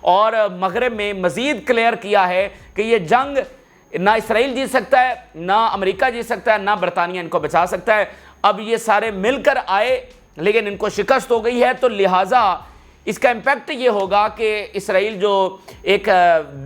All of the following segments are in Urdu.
اور مغرب میں مزید کلیئر کیا ہے کہ یہ جنگ نہ اسرائیل جیت سکتا ہے، نہ امریکہ جیت سکتا ہے، نہ برطانیہ ان کو بچا سکتا ہے۔ اب یہ سارے مل کر آئے لیکن ان کو شکست ہو گئی ہے، تو لہٰذا اس کا امپیکٹ یہ ہوگا کہ اسرائیل جو ایک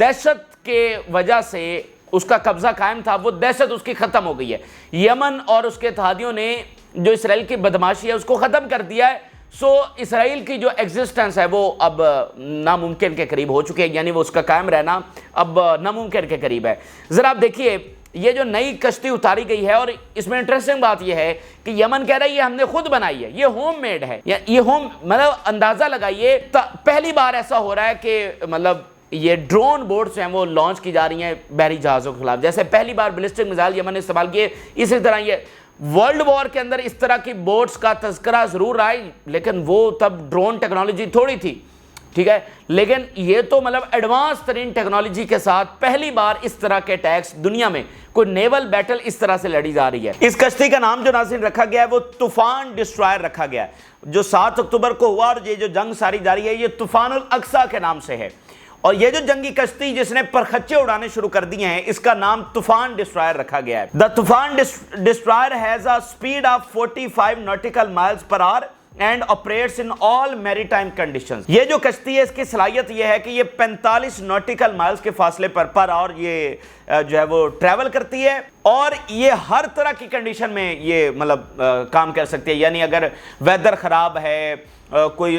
دہشت کے وجہ سے اس کا قبضہ قائم تھا، وہ دہشت اس کی ختم ہو گئی ہے۔ یمن اور اس کے اتحادیوں نے جو اسرائیل کی بدماشی ہے اس کو ختم کر دیا ہے، سو اسرائیل کی جو ایگزسٹنس ہے وہ اب ناممکن کے قریب ہو چکی ہے، یعنی وہ اس کا قائم رہنا اب ناممکن کے قریب ہے۔ ذرا آپ دیکھیے یہ جو نئی کشتی اتاری گئی ہے، اور اس میں انٹرسٹنگ بات یہ ہے کہ یمن کہہ رہا ہے یہ ہم نے خود بنائی ہے، یہ ہوم میڈ ہے، یہ ہوم، مطلب اندازہ لگائیے پہلی بار ایسا ہو رہا ہے کہ مطلب یہ ڈرون بوٹس ہیں وہ لانچ کی جا رہی ہیں بحری جہازوں کے خلاف، جیسے پہلی بار بیلسٹک میزائل یمن نے استعمال کیے، اسی طرح یہ ورلڈ وار کے اندر اس طرح کی بوٹس کا تذکرہ ضرور آئی، لیکن وہ تب ڈرون ٹیکنالوجی تھوڑی تھی، ٹھیک ہے، لیکن یہ تو مطلب ایڈوانس ترین ٹیکنالوجی کے ساتھ پہلی بار اس طرح کے ٹیکس دنیا میں کوئی نیول بیٹل اس طرح سے لڑی جا رہی ہے۔ اس کشتی کا نام جو ناظرین رکھا گیا ہے وہ طوفان ڈسٹرائر رکھا گیا ہے، جو 7 اکتوبر کو ہوا، اور یہ جو جنگ ساری جاری ہے یہ طوفان الاقصی کے نام سے ہے، اور یہ جو جنگی کشتی جس نے پرخچے اڑانے شروع کر دیے ہیں اس کا نام طوفان ڈسٹرائر رکھا گیا ہے۔ The طوفان destroyer has a speed of 45 nautical miles per hour and operates in all maritime conditions۔ یہ جو کشتی ہے اس کی صلاحیت یہ ہے کہ یہ 45 نوٹیکل مائلز کے فاصلے پر اور یہ جو ہے وہ ٹریول کرتی ہے، اور یہ ہر طرح کی کنڈیشن میں یہ مطلب کام کر سکتی ہے، یعنی اگر ویدر خراب ہے، کوئی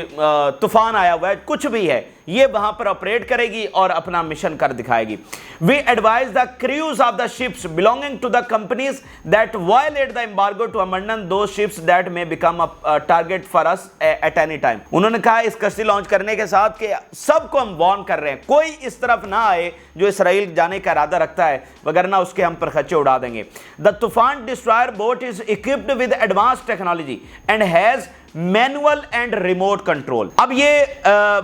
طوفان آیا ہوا ہے، کچھ بھی ہے، یہ وہاں پر آپریٹ کرے گی اور اپنا مشن کر دکھائے گی۔ We advise the crews of the ships belonging to the companies that violate the embargo to abandon those ships that may become a target for us at any time۔ انہوں نے کہا اس کشتی لانچ کرنے کے ساتھ کہ سب کو ہم وارن کر رہے ہیں، کوئی اس طرف نہ آئے جو اسرائیل جانے کا ارادہ رکھتا ہے، وگرنہ اس کے ہم پر خچے اڑا دیں گے۔ The طوفان destroyer boat is equipped with advanced technology and has manual and remote control. اب یہ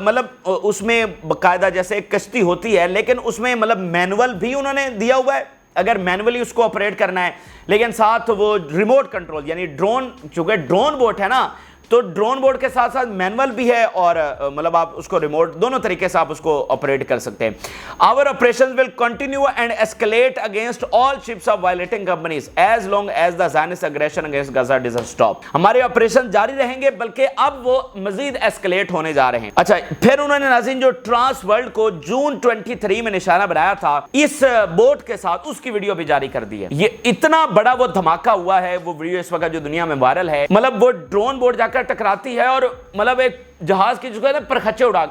مطلب اس میں باقاعدہ جیسے ایک کشتی ہوتی ہے لیکن اس میں مطلب مینول بھی انہوں نے دیا ہوا ہے اگر مینولی اس کو آپریٹ کرنا ہے، لیکن ساتھ وہ ریموٹ کنٹرول، یعنی ڈرون، چونکہ ڈرون بوٹ ہے نا تو ڈرون بوٹ کے ساتھ ساتھ مینول بھی ہے، اور مطلب آپ اس کو ریموٹ دونوں طریقے سے آپ اس کو آپریٹ کر سکتے ہیں۔ Our operations will continue and escalate against all ships of violating companies as long as the Zionist aggression against Gaza doesn't stop۔ ہمارے آپریشن جاری رہیں گے بلکہ اب وہ مزید ایسکلیٹ ہونے جا رہے ہیں۔ اچھا، پھر انہوں نے ناظرین جو ٹرانس ورلڈ کو جون 23 میں نشانہ بنایا تھا اس بوٹ کے ساتھ، اس کی ویڈیو بھی جاری کر دی ہے۔ یہ اتنا بڑا وہ دھماکہ ہوا ہے، وہ ویڈیو اس وقت جو دنیا میں وائرل ہے، مطلب وہ ڈرون بوٹ جا کر ٹکراتی ہے اور مطلب ایک جہاز کی جو ہے نا پرخچے اڑا،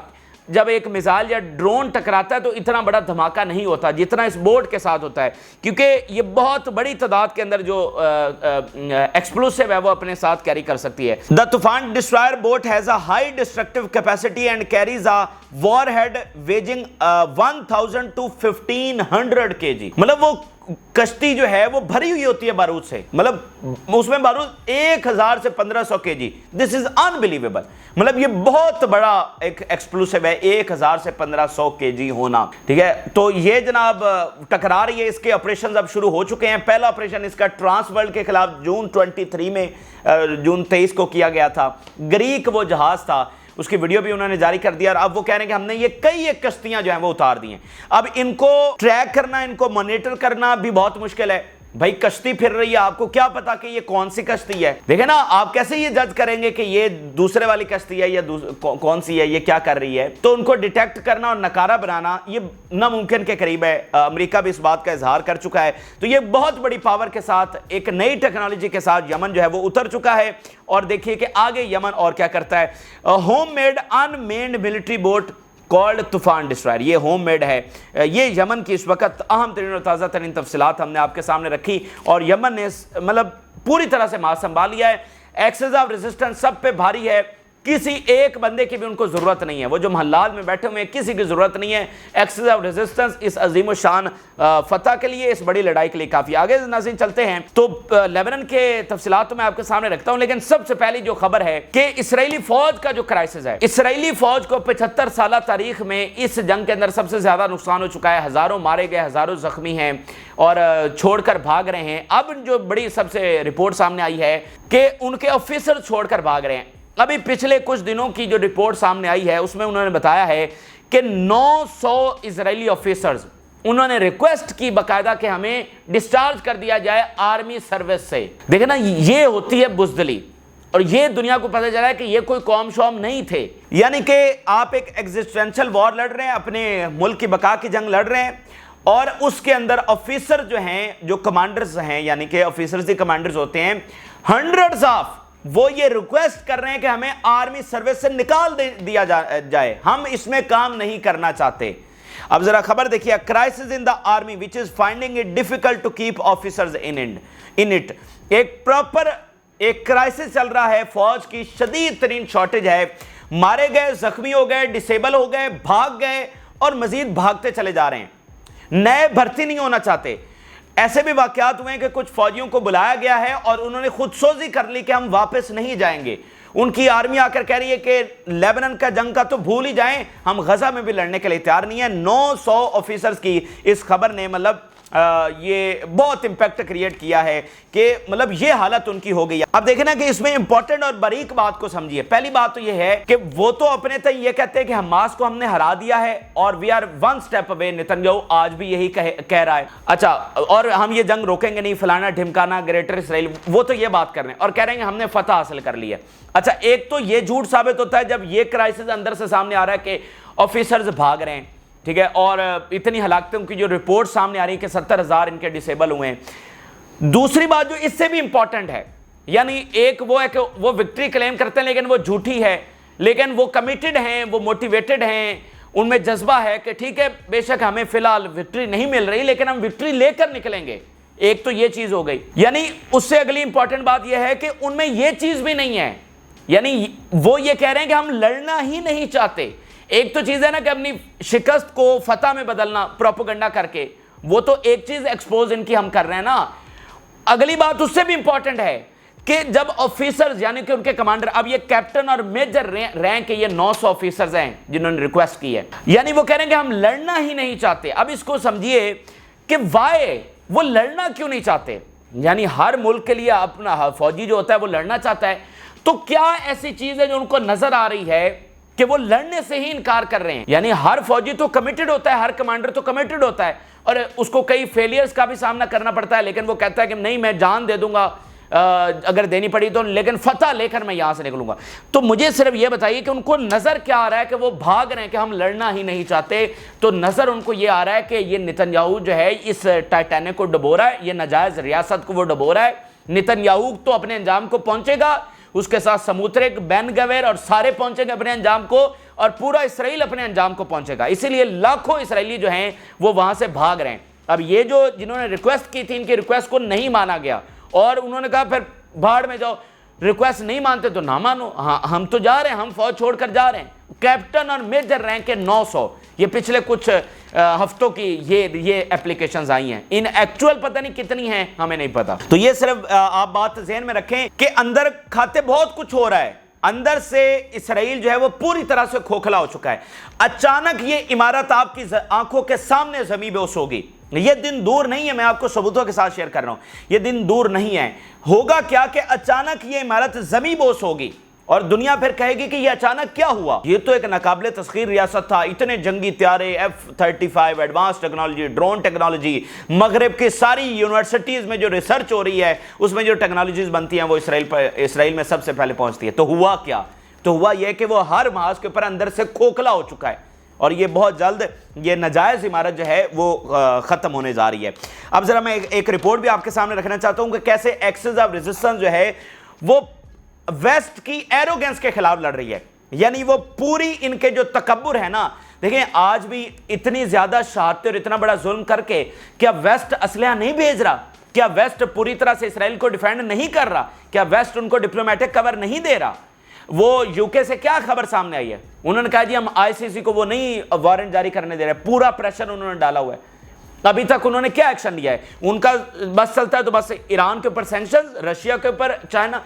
جب ایک میزائل یا ڈرون ٹکراتا ہے تو اتنا بڑا دھماکہ نہیں ہوتا جتنا اس بوٹ کے ساتھ ہوتا ہے، کیونکہ یہ بہت بڑی تعداد کے اندر جو ایکسپلوسیو ہے وہ اپنے ساتھ کیری کر سکتی ہے۔ The طوفان destroyer boat has a high destructive capacity and carries a warhead weighing 1000 to 1500 kg۔ مطلب وہ کشتی جو ہے وہ بھری ہوئی ہوتی ہے بارود سے، مطلب اس میں بارود 1000 سے 1500 kg۔ This is unbelievable۔ مطلب یہ بہت بڑا ایک ایکسپلوسیو ہے، 1000 سے 1500 kg ہونا، ٹھیک ہے۔ تو یہ جناب ٹکرا رہی ہے، اس کے آپریشنز اب شروع ہو چکے ہیں۔ پہلا آپریشن اس کا ٹرانس ورلڈ کے خلاف جون 23 میں جون 23 کو کیا گیا تھا۔ گریک وہ جہاز تھا، اس کی ویڈیو بھی انہوں نے جاری کر دیا، اور اب وہ کہہ رہے ہیں کہ ہم نے یہ کئی ایک کشتیاں جو ہیں وہ اتار دی ہیں۔ اب ان کو ٹریک کرنا، ان کو مانیٹر کرنا بھی بہت مشکل ہے۔ بھائی کشتی پھر رہی ہے، آپ کو کیا پتا کہ یہ کون سی کشتی ہے؟ دیکھیں نا، آپ کیسے یہ جج کریں گے کہ یہ دوسرے والی کشتی ہے یا کون سی ہے، یہ کیا کر رہی ہے؟ تو ان کو ڈیٹیکٹ کرنا اور نکارہ بنانا یہ ناممکن کے قریب ہے۔ امریکہ بھی اس بات کا اظہار کر چکا ہے۔ تو یہ بہت بڑی پاور کے ساتھ، ایک نئی ٹیکنالوجی کے ساتھ یمن جو ہے وہ اتر چکا ہے، اور دیکھیے کہ آگے یمن اور کیا کرتا ہے۔ Home made unmanned military boat called Toofan destroyer, یہ ہوم میڈ ہے۔ یہ یمن کی اس وقت اہم ترین اور تازہ ترین تفصیلات ہم نے آپ کے سامنے رکھی، اور یمن نے مطلب پوری طرح سے ماں سنبھال لیا ہے۔ ایکسس آف ریزسٹنس سب پہ بھاری ہے، کسی ایک بندے کی بھی ان کو ضرورت نہیں ہے، وہ جو محلات میں بیٹھے ہوئے ہیں کسی کی ضرورت نہیں ہے۔ ایکسس آف ریزسٹنس اس عظیم الشان فتح کے لیے، اس بڑی لڑائی کے لیے کافی۔ آگے ناظرین چلتے ہیں تو لیبنان کے تفصیلات تو میں آپ کے سامنے رکھتا ہوں، لیکن سب سے پہلی جو خبر ہے کہ اسرائیلی فوج کا جو کرائسس ہے، اسرائیلی فوج کو 75 سالہ تاریخ میں اس جنگ کے اندر سب سے زیادہ نقصان ہو چکا ہے، ہزاروں مارے گئے، ہزاروں زخمی ہیں اور چھوڑ کر بھاگ رہے ہیں۔ اب جو بڑی سب سے رپورٹ سامنے آئی ہے کہ ان کے آفیسر چھوڑ کر بھاگ رہے ہیں۔ ابھی پچھلے کچھ دنوں کی جو رپورٹ سامنے آئی ہے اس میں انہوں نے بتایا ہے کہ 900 اسرائیلی آفیسرز انہوں نے ریکویسٹ کی باقاعدہ کہ ہمیں ڈسچارج کر دیا جائے آرمی سروس سے. دیکھیں نا, یہ ہوتی ہے بزدلی, اور یہ دنیا کو پتہ چلا ہے کہ یہ کوئی قوم شوم نہیں تھے. یعنی کہ آپ ایک ایگزسٹینشل وار لڑ رہے ہیں, اپنے ملک کی بقا کی جنگ لڑ رہے ہیں, اور اس کے اندر آفیسر جو ہیں, جو کمانڈرز ہیں, یعنی کہ آفیسرز ہی کمانڈرز ہوتے ہیں, ہنڈریڈز آف, وہ یہ ریکویسٹ کر رہے ہیں کہ ہمیں آرمی سروس سے نکال دیا جائے, ہم اس میں کام نہیں کرنا چاہتے. اب ذرا خبر دیکھیے, crisis in the army which is finding it difficult to keep officers in it. ایک پراپر ایک کرائسس چل رہا ہے, فوج کی شدید ترین شارٹیج ہے, مارے گئے, زخمی ہو گئے, ڈسیبل ہو گئے, بھاگ گئے, اور مزید بھاگتے چلے جا رہے ہیں, نئے بھرتی نہیں ہونا چاہتے. ایسے بھی واقعات ہوئے ہیں کہ کچھ فوجیوں کو بلایا گیا ہے اور انہوں نے خود سوزی کر لی کہ ہم واپس نہیں جائیں گے. ان کی آرمی آ کر کہہ رہی ہے کہ لیبنن کا جنگ کا تو بھول ہی جائیں, ہم غزہ میں بھی لڑنے کے لیے تیار نہیں ہیں. 900 آفیسرز کی اس خبر نے مطلب یہ بہت امپیکٹ کریٹ کیا ہے کہ مطلب یہ حالت ان کی ہو گئی. اب دیکھیں نا کہ اس میں امپورٹنٹ اور باریک بات کو سمجھیے. پہلی بات تو یہ ہے کہ وہ تو اپنے تک یہ کہتے ہیں کہ حماس کو ہم نے ہرا دیا ہے اور we are one step away. Netanyahu آج بھی یہی کہہ رہا ہے, اچھا, اور ہم یہ جنگ روکیں گے نہیں, فلانا ڈھمکانا, گریٹر اسرائیل, وہ تو یہ بات کر رہے ہیں اور کہہ رہے ہیں کہ ہم نے فتح حاصل کر لی ہے. اچھا, ایک تو یہ جھوٹ ثابت ہوتا ہے جب یہ کرائسس اندر سے سامنے آ رہا ہے کہ آفیسرز بھاگ رہے ہیں, ٹھیک ہے, اور اتنی ہلاکتوں کی جو رپورٹ سامنے آ رہی ہے کہ 70,000 ان کے ڈسیبل ہوئے ہیں. دوسری بات جو اس سے بھی امپورٹنٹ ہے, یعنی ایک وہ ہے کہ وہ وکٹری کلیم کرتے ہیں لیکن وہ جھوٹی ہے, لیکن وہ کمیٹڈ ہیں, وہ موٹیویٹڈ ہیں, ان میں جذبہ ہے کہ ٹھیک ہے بے شک ہمیں فی الحال وکٹری نہیں مل رہی لیکن ہم وکٹری لے کر نکلیں گے. ایک تو یہ چیز ہو گئی. یعنی اس سے اگلی امپورٹنٹ بات یہ ہے کہ ان میں یہ چیز بھی نہیں ہے, یعنی وہ یہ کہہ رہے ہیں کہ ہم لڑنا ہی نہیں چاہتے. ایک تو چیز ہے نا کہ اپنی شکست کو فتح میں بدلنا پروپیگنڈا کر کے, وہ تو ایک چیز ایکسپوز ان کی ہم کر رہے ہیں نا. اگلی بات اس سے بھی امپورٹنٹ ہے کہ جب آفیسرز یعنی کہ ان کے کمانڈر, اب یہ کیپٹن اور میجر رینک, یہ 900 آفیسرز ہیں جنہوں نے ریکویسٹ کی ہے, یعنی وہ کہہ رہے ہیں کہ ہم لڑنا ہی نہیں چاہتے. اب اس کو سمجھیے کہ وائی, وہ لڑنا کیوں نہیں چاہتے. یعنی ہر ملک کے لیے اپنا فوجی جو ہوتا ہے وہ لڑنا چاہتا ہے, تو کیا ایسی چیز ہے جو ان کو نظر آ رہی ہے کہ وہ لڑنے سے ہی انکار کر رہے ہیں. یعنی ہر فوجی تو کمیٹڈ ہوتا ہے, ہر کمانڈر تو کمیٹڈ ہوتا ہے, اور اس کو کئی فیلیئرز کا بھی سامنا کرنا پڑتا ہے, لیکن وہ کہتا ہے کہ نہیں میں جان دے دوں گا اگر دینی پڑی تو, لیکن فتح لے کر میں یہاں سے نکلوں گا. تو مجھے صرف یہ بتائیے کہ ان کو نظر کیا آ رہا ہے کہ وہ بھاگ رہے ہیں کہ ہم لڑنا ہی نہیں چاہتے. تو نظر ان کو یہ آ رہا ہے کہ یہ نتنیاہو جو ہے اس ٹائٹینک کو ڈبو رہا ہے, یہ ناجائز ریاست کو وہ ڈبو رہا ہے. نتنیاہو تو اپنے انجام کو پہنچے گا, اس کے ساتھ سموترک, بین گویر اور سارے پہنچیں گے اپنے انجام کو, اور پورا اسرائیل اپنے انجام کو پہنچے گا. اسی لیے لاکھوں اسرائیلی جو ہیں وہ وہاں سے بھاگ رہے ہیں. اب یہ جو جنہوں نے ریکویسٹ کی تھی, ان کی ریکویسٹ کو نہیں مانا گیا, اور انہوں نے کہا پھر بھاڑ میں جاؤ, ریکویسٹ نہیں مانتے تو نہ مانو, ہاں ہم تو جا رہے ہیں, ہم فوج چھوڑ کر جا رہے ہیں. کیپٹن اور میجر رینک کے 900, یہ پچھلے کچھ ہفتوں کی یہ اپلیکیشنز آئی ہیں. ان ایکچوئل پتہ نہیں کتنی ہیں, ہمیں نہیں پتا. تو یہ صرف آپ بات ذہن میں رکھیں کہ اندر کھاتے بہت کچھ ہو رہا ہے. اندر سے اسرائیل جو ہے وہ پوری طرح سے کھوکھلا ہو چکا ہے. اچانک یہ عمارت آپ کی آنکھوں کے سامنے زمین بے ہوش ہوگی. یہ دن دور نہیں ہے, میں آپ کو ثبوتوں کے ساتھ شیئر کر رہا ہوں, یہ دن دور نہیں ہے. ہوگا کیا کہ اچانک یہ عمارت زمین بے ہوش ہوگی اور دنیا پھر کہے گی کہ یہ اچانک کیا ہوا. یہ تو ایک ناقابل تسخیر ریاست تھا, اتنے جنگی طیارے, F-35 advance technology, drone technology, مغرب کی ساری یونیورسٹیز میں جو ریسرچ ہو رہی ہے اس میں جو ٹیکنالوجیز بنتی ہیں وہ اسرائیل میں سب سے پہلے پہنچتی ہے. تو ہوا کیا؟ تو ہوا یہ کہ وہ ہر محاذ کے اوپر اندر سے کھوکھلا ہو چکا ہے, اور یہ بہت جلد یہ ناجائز عمارت جو ہے وہ ختم ہونے جا رہی ہے. اب ذرا میں ایک رپورٹ بھی آپ کے سامنے رکھنا چاہتا ہوں کہ کیسے ایکسس آف ریزسٹنس جو ہے وہ ویسٹ کی ایروگنس کے خلاف لڑ رہی ہے. یعنی وہ پوری ان کے جو تکبر ہے نا, دیکھیں آج بھی اتنی زیادہ شہادتیں اور اتنا بڑا ظلم کر کے کیا ویسٹ اسلحہ نہیں بھیج رہا؟ کیا ویسٹ پوری طرح سے اسرائیل کو ڈیفینڈ نہیں کر رہا؟ کیا ویسٹ ان کو ڈپلومیٹک کور نہیں دے رہا؟ وہ یو کے سے کیا خبر سامنے آئی ہے, انہوں نے کہا جی ہم آئی سی سی کو وہ نہیں وارنٹ جاری کرنے دے رہے. پورا پریشر انہوں نے ڈالا ہوا ہے. ابھی تک انہوں نے کیا ایکشن لیا ہے؟ ان کا بس چلتا ہے تو بس ایران کے اوپر سینکشنز, رشیا کے اوپر, چائنا,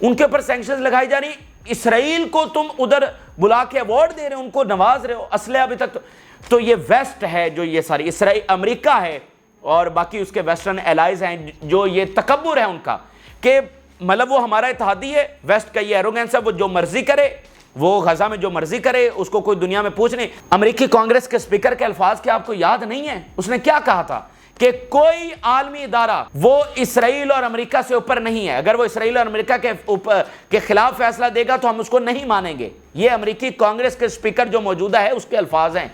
ان کے اوپر سینکشنز لگائی جا رہی. اسرائیل کو تم ادھر بلا کے ایوارڈ دے رہے ہو, ان کو نواز رہے ہو, اسلحہ ابھی تک تو یہ ویسٹ ہے جو یہ ساری اسرائیل, امریکہ ہے اور باقی اس کے ویسٹرن الائز ہیں, جو یہ تکبر ہے ان کا کہ مطلب وہ ہمارا اتحادی ہے. ویسٹ کا یہ ایروگنس ہے, وہ جو مرضی کرے, وہ غزہ میں جو مرضی کرے، اس کو کوئی دنیا میں پوچھ نہیں۔ امریکی کانگریس کے سپیکر کے الفاظ کیا آپ کو یاد نہیں ہیں؟ اس نے کیا کہا تھا کہ کوئی عالمی ادارہ وہ اسرائیل اور امریکہ سے اوپر نہیں ہے، اگر وہ اسرائیل اور امریکہ کے خلاف فیصلہ دے گا تو ہم اس کو نہیں مانیں گے۔ یہ امریکی کانگریس کے سپیکر جو موجودہ ہے اس کے الفاظ ہیں۔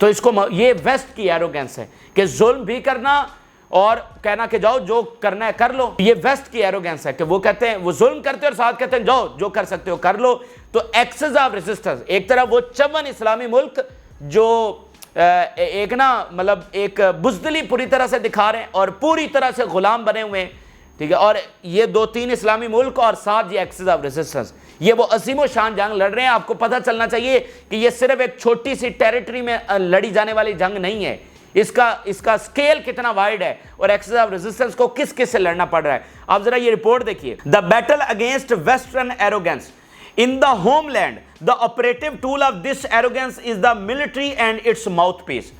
تو اس کو یہ ویسٹ کی ایروگنس ہے کہ ظلم بھی کرنا اور کہنا کہ جاؤ جو کرنا ہے کر لو۔ یہ ویسٹ کی ایروگنس ہے کہ وہ کہتے ہیں، وہ ظلم کرتے ہیں اور ساتھ کہتے ہیں جاؤ جو کر سکتے ہو کر لو۔ تو ایکسز آف ریزسٹنس، ایک طرف وہ 54 اسلامی ملک جو ایک مطلب ایک بزدلی پوری طرح سے دکھا رہے ہیں اور پوری طرح سے غلام بنے ہوئے ہیں، ٹھیک ہے، اور یہ 2-3 اسلامی ملک اور ساتھ یہ ایکسز آف ریزسٹنس، یہ وہ عظیم و شان جنگ لڑ رہے ہیں۔ آپ کو پتہ چلنا چاہیے کہ یہ صرف ایک چھوٹی سی ٹیریٹری میں لڑی جانے والی جنگ نہیں ہے، اس کا سکیل کتنا وائڈ ہے اور ایکسس آف ریزسٹنس کو کس کس سے لڑنا پڑ رہا ہے۔ آپ ذرا یہ رپورٹ دیکھیے، the battle against western arrogance in the homeland, the operative tool of this arrogance is the military and its mouthpiece,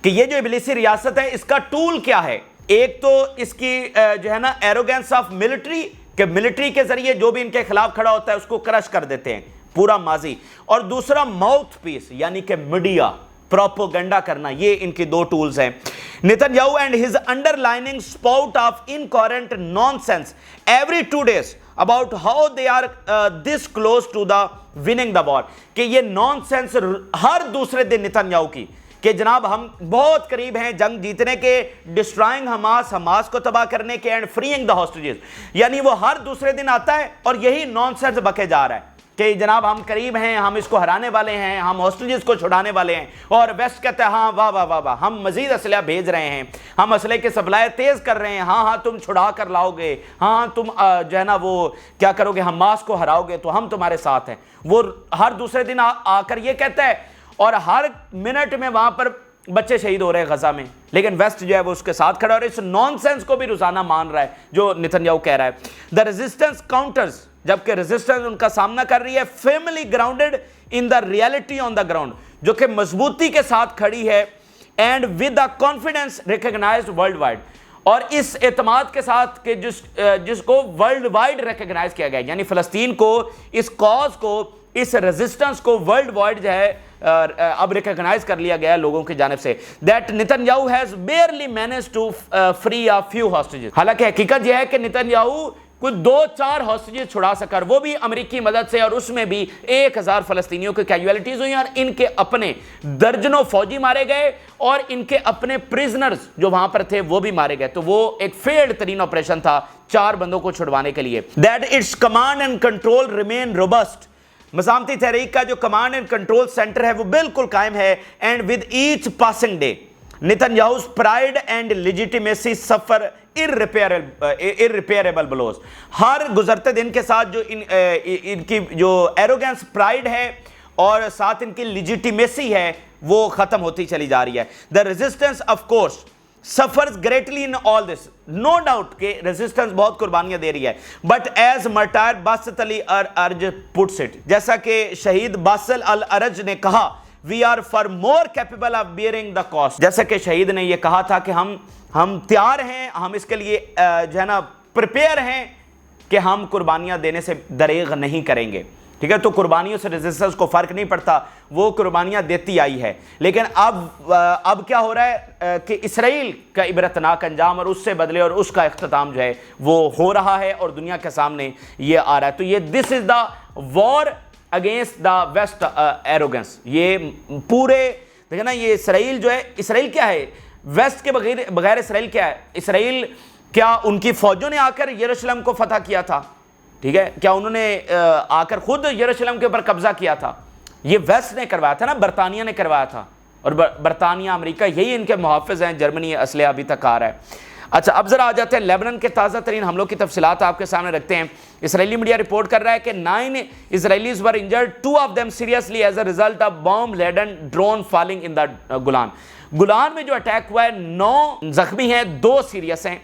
کہ یہ جو ابلیسی ریاست ہے اس کا ٹول کیا ہے؟ ایک تو اس کی جو ہے نا ایروگنس آف ملٹری، کہ ملٹری کے ذریعے جو بھی ان کے خلاف کھڑا ہوتا ہے اس کو کرش کر دیتے ہیں پورا ماضی، اور دوسرا ماؤتھ پیس یعنی کہ میڈیا، پروپوگنڈا کرنا، یہ ان کی 2 ٹولز ہیں۔ Netanyahu and his underlining spout of incoherent nonsense every 2 days about how they are this close to the winning the war، کہ یہ نانسنس ہر دوسرے دن نیتن یاہو کی، کہ جناب ہم بہت قریب ہیں جنگ جیتنے کے، ڈسٹرائنگ حماس کو تباہ کرنے کے، اینڈ فریئنگ دا ہاسٹیجز، یعنی وہ ہر دوسرے دن آتا ہے اور یہی نانسنس بکے جا رہا ہے کہ جناب ہم قریب ہیں، ہم اس کو ہرانے والے ہیں، ہم ہاسٹیجز کو چھڑانے والے ہیں، اور ویسٹ کہتا ہے ہاں واہ واہ واہ واہ ہم مزید اسلحہ بھیج رہے ہیں، ہم اسلحے کے سپلائی تیز کر رہے ہیں، ہاں ہاں تم چھڑا کر لاؤ گے، ہاں تم جو ہے نا وہ کیا کرو گے، حماس کو ہراؤ گے تو ہم تمہارے ساتھ ہیں۔ وہ ہر دوسرے دن آ کر یہ کہتا ہے، اور ہر منٹ میں وہاں پر بچے شہید ہو رہے ہیں غزہ میں، لیکن ویسٹ جو ہے وہ اس کے ساتھ کھڑا، اور اس نان سینس کو بھی روزانہ مان رہا ہے جو نیتن یاہو کہہ رہا ہے۔ دا ریزسٹنس کاؤنٹرز، جبکہ ریزسٹنس ان کا سامنا کر رہی ہے firmly grounded in the reality on the ground, جو کہ مضبوطی کے ساتھ کھڑی ہے، and with the confidence recognized worldwide, اور اس اعتماد کے ساتھ کہ جس کو ورلڈ وائڈ ریکگنائز کیا گیا، یعنی فلسطین کو، اس کاز کو، اس ریزسٹنس کو ورلڈ وائڈ جو ہے اب ریکگنائز کر لیا گیا ہے لوگوں کی جانب سے، that Netanyahu has barely managed to free a few hostages. حالانکہ حقیقت یہ ہے کہ نیتن یاہو کوئی 2-4 ہاسٹیجز چھڑا سکر، وہ بھی امریکی مدد سے، اور اس میں بھی 1000 فلسطینیوں کی کیجویلٹیز ہوئی، اور ان کے اپنے درجنوں فوجی مارے گئے، اور ان کے اپنے پریزنرز جو وہاں پر تھے وہ بھی مارے گئے۔ تو وہ ایک فیلڈ ترین آپریشن تھا 4 بندوں کو چھڑوانے کے لیے۔ That its command and control remain robust, مزاحمتی تحریک کا جو کمانڈ اینڈ کنٹرول سینٹر ہے وہ بالکل قائم ہے، and with each passing day Netanyahu pride and legitimacy suffer irreparable blows۔ ہر گزرتے دن کے ساتھ جو ان کی جو ایروگنس پرائڈ ہے اور ساتھ ان کی لیجیٹیمیسی ہے وہ ختم ہوتی چلی جا رہی ہے۔ the resistance of course suffers greatly in all this، no doubt کہ resistance بہت قربانیاں دے رہی ہے، but as martyr Basit Ali urge puts it، جیسا کہ شہید باسل الارج نے کہا، we are far more capable of bearing the cost، جیسا کہ شہید نے یہ کہا تھا کہ ہم تیار ہیں، ہم اس کے لیے جو ہے نا پریپیئر ہیں کہ ہم قربانیاں دینے سے دریغ نہیں کریں گے، ٹھیک ہے۔ تو قربانیوں سے ریزسٹنس کو فرق نہیں پڑتا، وہ قربانیاں دیتی آئی ہے، لیکن اب کیا ہو رہا ہے کہ اسرائیل کا عبرتناک انجام اور اس سے بدلے اور اس کا اختتام جو ہے وہ ہو رہا ہے اور دنیا کے سامنے یہ آ رہا ہے۔ تو یہ this is the war against the west arrogance, یہ پورے دیکھیں نا، یہ اسرائیل جو ہے، اسرائیل کیا ہے ویسٹ کے بغیر اسرائیل کیا ہے؟ اسرائیل کیا ان کی فوجوں نے آ کر یروشلم کو فتح کیا تھا؟ ٹھیک ہے، کیا انہوں نے آ کر خود یروشلم کے اوپر قبضہ کیا تھا؟ یہ ویسٹ نے کروایا تھا نا، برطانیہ نے کروایا تھا، اور برطانیہ امریکہ یہی ان کے محافظ ہیں، جرمنی اسلحہ ابھی تک آ رہا ہے۔ اچھا اب ذرا آ جاتے ہیں لیبنان کے تازہ ترین حملوں کی تفصیلات آپ کے سامنے رکھتے ہیں۔ اسرائیلی میڈیا رپورٹ کر رہا ہے کہ 9 Israelis were injured, 2 of them seriously as a result of bomb-laden drone falling in the گولان۔ گولان میں جو اٹیک ہوا ہے 9 زخمی ہیں، 2 سیریس ہیں،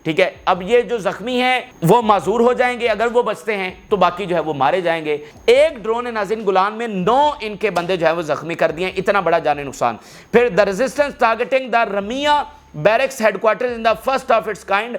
ٹھیک ہے۔ اب یہ جو زخمی ہیں وہ معذور ہو جائیں گے، اگر وہ بچتے ہیں تو باقی جو ہے وہ مارے جائیں گے۔ ایک ڈرون ناظرین گولان میں 9 ان کے بندے جو ہے وہ زخمی کر دیے، اتنا بڑا جانی نقصان۔ پھر the resistance targeting the Ramiyah barracks headquarters in the first of its kind